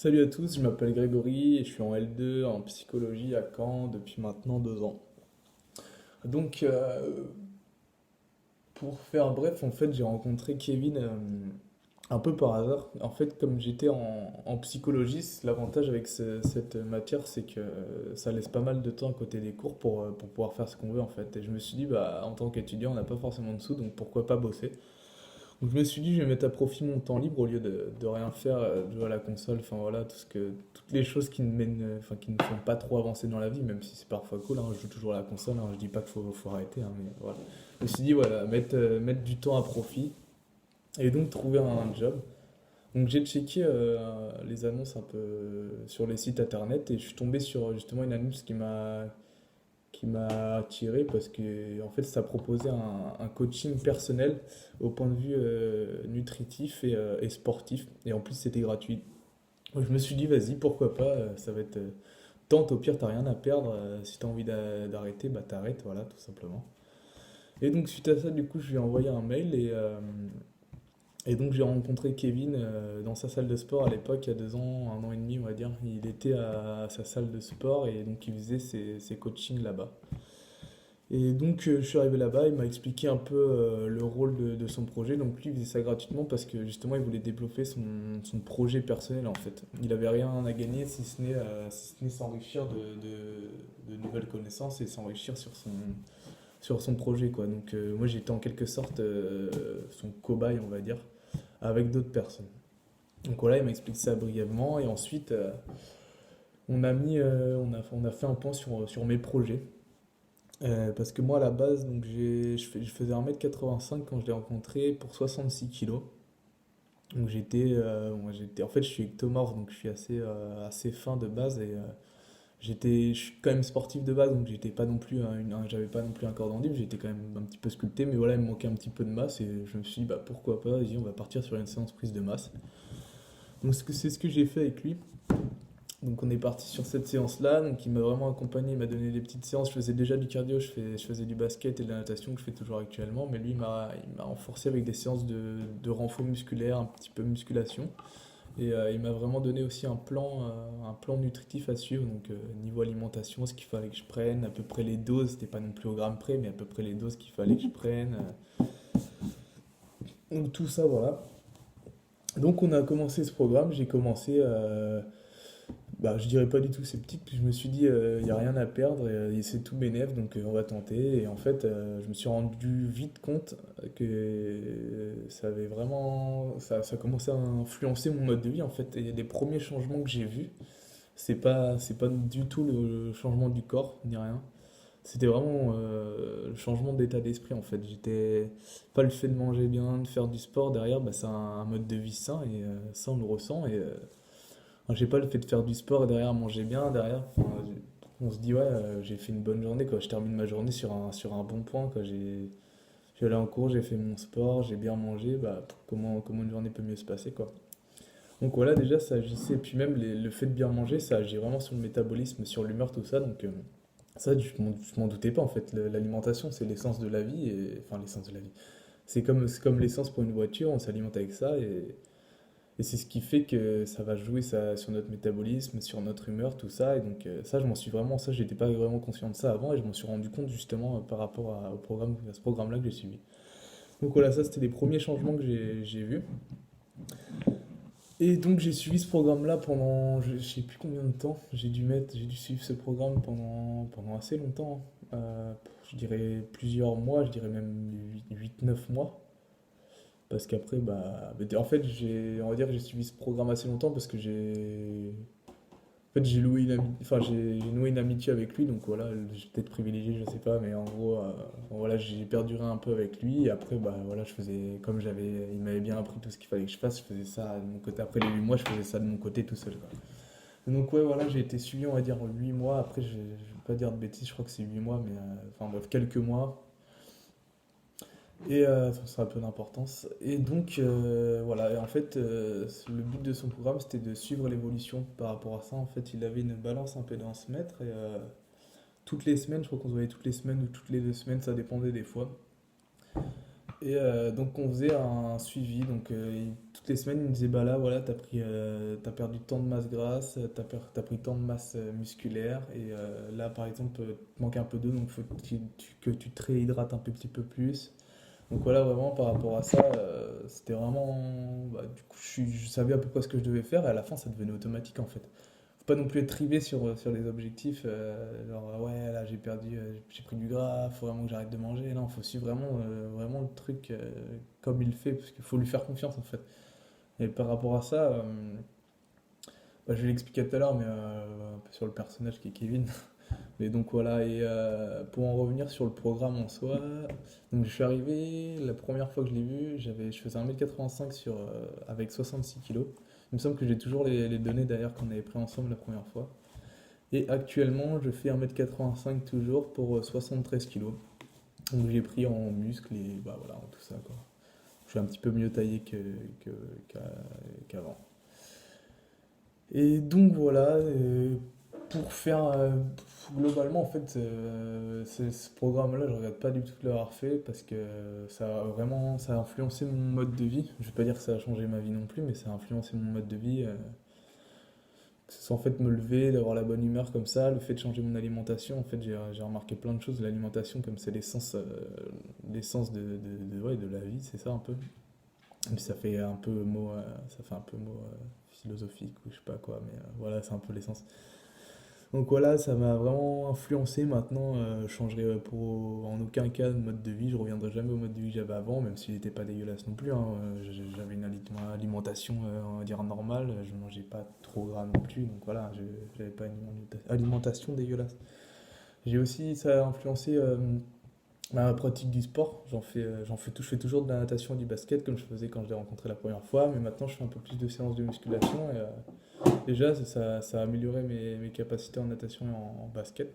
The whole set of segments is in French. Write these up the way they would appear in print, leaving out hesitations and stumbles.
Salut à tous, je m'appelle Grégory et je suis en L2 en psychologie à Caen depuis maintenant 2 ans. Donc, pour faire bref, en fait, j'ai rencontré Kevin un peu par hasard. En fait, comme j'étais en psychologie, l'avantage avec cette matière, c'est que ça laisse pas mal de temps à côté des cours pour pouvoir faire ce qu'on veut en fait. Et je me suis dit, bah, en tant qu'étudiant, on n'a pas forcément de sous, donc pourquoi pas bosser? Donc je me suis dit, je vais mettre à profit mon temps libre au lieu de rien faire, de jouer à la console, enfin voilà, toutes les choses qui ne mènent, enfin qui ne font pas trop avancer dans la vie, même si c'est parfois cool, hein, je joue toujours à la console, hein, je dis pas qu'il faut arrêter, hein, mais voilà. Je me suis dit, voilà, mettre du temps à profit et donc trouver un job. Donc j'ai checké les annonces un peu sur les sites internet et je suis tombé sur justement une annonce qui m'a attiré parce que en fait ça proposait un coaching personnel au point de vue nutritif et sportif et en plus c'était gratuit. Donc, je me suis dit vas-y pourquoi pas, ça va être tente, au pire t'as rien à perdre, si t'as envie d'arrêter bah t'arrêtes, voilà, tout simplement. Et donc suite à ça du coup je lui ai envoyé un mail et donc j'ai rencontré Kevin dans sa salle de sport à l'époque, il y a 2 ans, 1 an et demi on va dire. Il était à sa salle de sport et donc il faisait ses coachings là-bas. Et donc je suis arrivé là-bas, il m'a expliqué un peu le rôle de son projet. Donc lui il faisait ça gratuitement parce que justement il voulait développer son projet personnel en fait. Il avait rien à gagner si ce n'est s'enrichir de nouvelles connaissances et s'enrichir sur son projet quoi. Donc moi j'étais en quelque sorte son cobaye on va dire avec d'autres personnes. Donc voilà, il m'a expliqué ça brièvement et ensuite on a fait un point sur mes projets. Parce que moi à la base, donc je faisais 1,85 m quand je l'ai rencontré pour 66 kilos. Donc en fait je suis ectomorphe donc je suis assez fin de base et je suis quand même sportif de base donc j'étais pas non plus j'avais pas non plus un corps d'endive, j'étais quand même un petit peu sculpté mais voilà il me manquait un petit peu de masse et je me suis dit bah pourquoi pas, vas-y on va partir sur une séance prise de masse. Donc c'est ce que j'ai fait avec lui. Donc on est parti sur cette séance-là, donc il m'a vraiment accompagné, il m'a donné des petites séances, je faisais déjà du cardio, je faisais du basket et de la natation que je fais toujours actuellement, mais lui il m'a renforcé avec des séances de renfort musculaire, un petit peu musculation, et il m'a vraiment donné aussi un plan nutritif à suivre, donc niveau alimentation, ce qu'il fallait que je prenne, à peu près les doses, c'était pas non plus au gramme près, mais à peu près les doses qu'il fallait que je prenne, donc tout ça voilà. Donc on a commencé ce programme, j'ai commencé bah, je dirais pas du tout sceptique, puis je me suis dit, il n'y a rien à perdre, et c'est tout bénef, donc on va tenter. Et en fait, je me suis rendu vite compte que ça commençait à influencer mon mode de vie, en fait. Et les premiers changements que j'ai vus, c'est pas du tout le changement du corps, ni rien. C'était vraiment le changement d'état d'esprit, en fait. J'étais pas le fait de manger bien, de faire du sport, derrière, bah, c'est un mode de vie sain, et ça, on le ressent. Et enfin, j'ai pas le fait de faire du sport et derrière manger bien, derrière, enfin, on se dit ouais, j'ai fait une bonne journée quoi. Je termine ma journée sur un bon point quoi. Je suis allé en cours, j'ai fait mon sport, j'ai bien mangé, bah comment une journée peut mieux se passer quoi. Donc voilà déjà ça agissait, puis même le fait de bien manger, ça agit vraiment sur le métabolisme, sur l'humeur, tout ça. Donc ça je m'en doutais pas en fait. L'alimentation c'est l'essence de la vie enfin l'essence de la vie. C'est comme l'essence pour une voiture, on s'alimente avec ça et c'est ce qui fait que ça va jouer sur notre métabolisme, sur notre humeur, tout ça. Et donc ça, j'étais pas vraiment conscient de ça avant et je m'en suis rendu compte justement par rapport à ce programme-là que j'ai suivi. Donc voilà, ça c'était les premiers changements que j'ai vus. Et donc j'ai suivi ce programme-là pendant, je sais plus combien de temps. J'ai dû suivre ce programme pendant assez longtemps, hein. Je dirais plusieurs mois, je dirais même 8 9 mois. Parce qu'après, en fait, on va dire que j'ai suivi ce programme assez longtemps parce que en fait, j'ai noué une amitié avec lui, donc voilà, j'ai peut-être privilégié, je sais pas, mais en gros, voilà, j'ai perduré un peu avec lui, et après, bah voilà, il m'avait bien appris tout ce qu'il fallait que je fasse, je faisais ça de mon côté, après les 8 mois, je faisais ça de mon côté tout seul, quoi. Donc ouais, voilà, j'ai été suivi, on va dire, 8 mois, après, je vais pas dire de bêtises, je crois que c'est 8 mois, mais enfin bref, quelques mois, et ça a un peu d'importance. Et donc, voilà, et en fait, le but de son programme, c'était de suivre l'évolution par rapport à ça. En fait, il avait une balance impédance-mètre, et toutes les semaines, je crois qu'on se voyait toutes les semaines ou toutes les 2 semaines, ça dépendait des fois. Donc on faisait un suivi, toutes les semaines il me disait bah là voilà t'as perdu tant de masse grasse, t'as pris tant de masse musculaire et là par exemple te manque un peu d'eau donc faut que tu te réhydrates un petit peu plus. Donc voilà vraiment par rapport à ça c'était vraiment bah, du coup je savais à peu près ce que je devais faire et à la fin ça devenait automatique en fait. Faut pas non plus être rivé sur les objectifs, genre ouais là j'ai pris du gras, faut vraiment que j'arrête de manger. Non, faut suivre vraiment le truc comme il le fait, parce qu'il faut lui faire confiance en fait. Et par rapport à ça, bah, je vais l'expliquer tout à l'heure, mais un peu sur le personnage qui est Kevin. Mais donc voilà, et pour en revenir sur le programme en soi, donc je suis arrivé, la première fois que je l'ai vu, je faisais 1,85 m avec 66 kilos. Il me semble que j'ai toujours les données d'ailleurs qu'on avait pris ensemble la première fois. Et actuellement, je fais 1,85 m toujours pour 73 kilos. Donc j'ai pris en muscles et bah voilà, en tout ça quoi. Je suis un petit peu mieux taillé que- qu'à- qu'avant. Et donc voilà, pour faire globalement en fait, ce programme-là, je regrette pas du tout de l'avoir fait parce que ça a influencé mon mode de vie. Je vais pas dire que ça a changé ma vie non plus, mais ça a influencé mon mode de vie. Sans en fait me lever, d'avoir la bonne humeur comme ça, le fait de changer mon alimentation, en fait j'ai remarqué plein de choses. L'alimentation comme c'est l'essence ouais, de la vie, c'est ça un peu. Même si ça fait un peu mot philosophique ou je sais pas quoi, mais voilà, c'est un peu l'essence. Donc voilà, ça m'a vraiment influencé. Maintenant, je changerai en aucun cas de mode de vie. Je reviendrai jamais au mode de vie que j'avais avant, même s'il n'était pas dégueulasse non plus, hein. J'avais une alimentation, on va dire, normale. Je mangeais pas trop gras non plus. Donc voilà, j'avais pas une alimentation dégueulasse. Ça a influencé ma pratique du sport. Je fais toujours de la natation et du basket comme je faisais quand je l'ai rencontré la première fois. Mais maintenant, je fais un peu plus de séances de musculation. Déjà, ça a amélioré mes capacités en natation et en basket.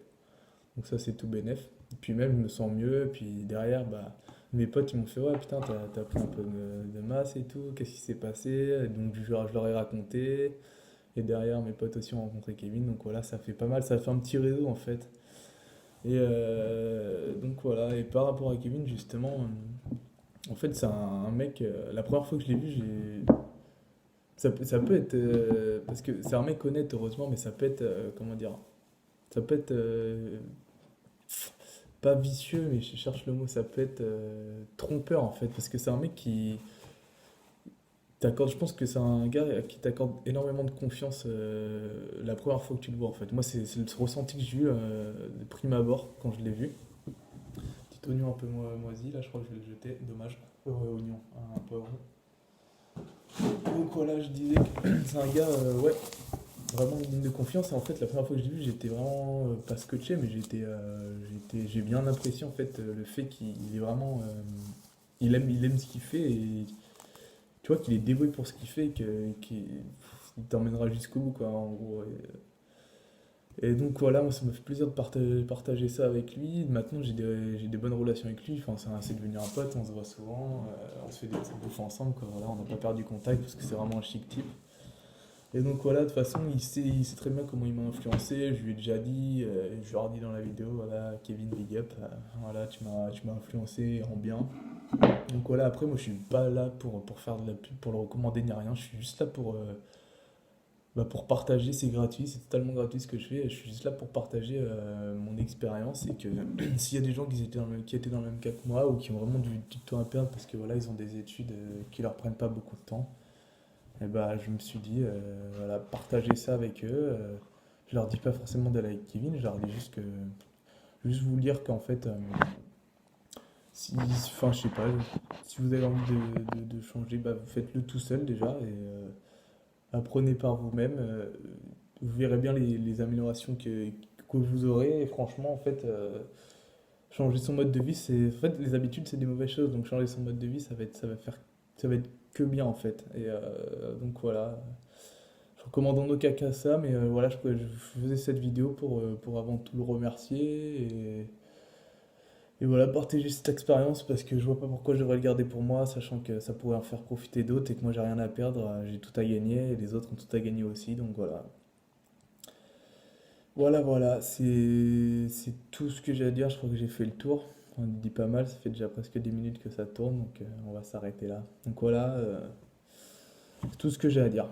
Donc ça, c'est tout bénef. Et puis même, je me sens mieux. Et puis derrière, bah, mes potes, ils m'ont fait, ouais, putain, t'as pris un peu de masse et tout. Qu'est-ce qui s'est passé? Et donc je leur ai raconté. Et derrière, mes potes aussi ont rencontré Kevin. Donc voilà, ça fait pas mal. Ça fait un petit réseau, en fait. Et donc voilà. Et par rapport à Kevin, justement, en fait, c'est un mec... la première fois que je l'ai vu, ça peut être. Parce que c'est un mec honnête, heureusement, mais ça peut être. Comment dire? Ça peut être. Pas vicieux, mais je cherche le mot. Ça peut être trompeur, en fait. Parce que c'est un mec qui. Je pense que c'est un gars qui t'accorde énormément de confiance la première fois que tu le vois, en fait. Moi, c'est le ressenti que j'ai eu de prime abord quand je l'ai vu. Petit oignon un peu moisi, là, je crois que je vais le jeter. Dommage. Oignon, un poivron. Donc voilà, je disais que c'est un gars, ouais, vraiment digne de confiance. Et en fait, la première fois que je l'ai vu, j'étais vraiment pas scotché, mais j'ai bien apprécié en fait le fait qu'il est vraiment, il aime ce qu'il fait et tu vois qu'il est dévoué pour ce qu'il fait, qu'il il t'emmènera jusqu'au bout quoi, en gros. Et donc voilà, moi ça me fait plaisir de partager ça avec lui. Maintenant j'ai des bonnes relations avec lui. Enfin, c'est devenu un pote, on se voit souvent, on se fait des petites bouffes ensemble quoi. Voilà, on n'a pas perdu contact parce que c'est vraiment un chic type. Et donc voilà, de toute façon, il sait très bien comment il m'a influencé. Je lui ai déjà dit, je lui ai redit dans la vidéo, voilà, Kevin, big up, voilà, tu m'as influencé en bien. Donc voilà, après, moi, je suis pas là pour faire de la pub, pour le recommander ni rien. Je suis juste là pour partager. C'est gratuit, c'est totalement gratuit ce que je fais. Je suis juste là pour partager mon expérience et que s'il y a des gens qui étaient dans le même cas que moi ou qui ont vraiment du temps à perdre parce que voilà, ils ont des études qui leur prennent pas beaucoup de temps. Et bah, je me suis dit, voilà, partager ça avec eux. Je leur dis pas forcément d'aller avec Kevin, je leur dis juste vous dire qu'en fait, enfin, je sais pas, si vous avez envie de changer, bah, vous faites-le tout seul déjà et apprenez par vous-même. Vous verrez bien les améliorations que vous aurez. Et franchement, en fait, changer son mode de vie, en fait, les habitudes, c'est des mauvaises choses. Donc, changer son mode de vie, ça va être que bien en fait. Et donc voilà. Je recommande en aucun cas ça, mais voilà, je faisais cette vidéo pour avant tout le remercier et voilà, partager cette expérience parce que je vois pas pourquoi je devrais le garder pour moi, sachant que ça pourrait en faire profiter d'autres et que moi j'ai rien à perdre, j'ai tout à gagner et les autres ont tout à gagner aussi, donc voilà. Voilà, c'est tout ce que j'ai à dire, je crois que j'ai fait le tour. on dit pas mal, ça fait déjà presque 10 minutes que ça tourne, donc on va s'arrêter là. Donc voilà, c'est tout ce que j'ai à dire.